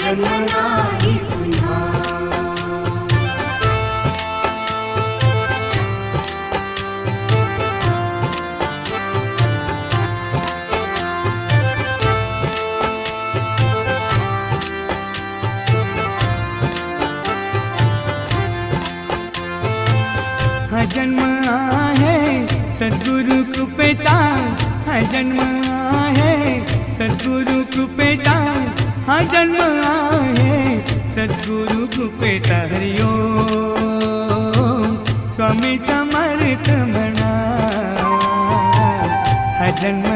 जन्म नाही पुन्हा। हा जन्म आहे सद्गुरु कृपेचा, हा जन्म आहे सद्गुरु कृपेचा, हा जन्म आहे सद्गुरु कृपेचा। हरि ओम स्वामी समर्थ म्हणा, हा जन्म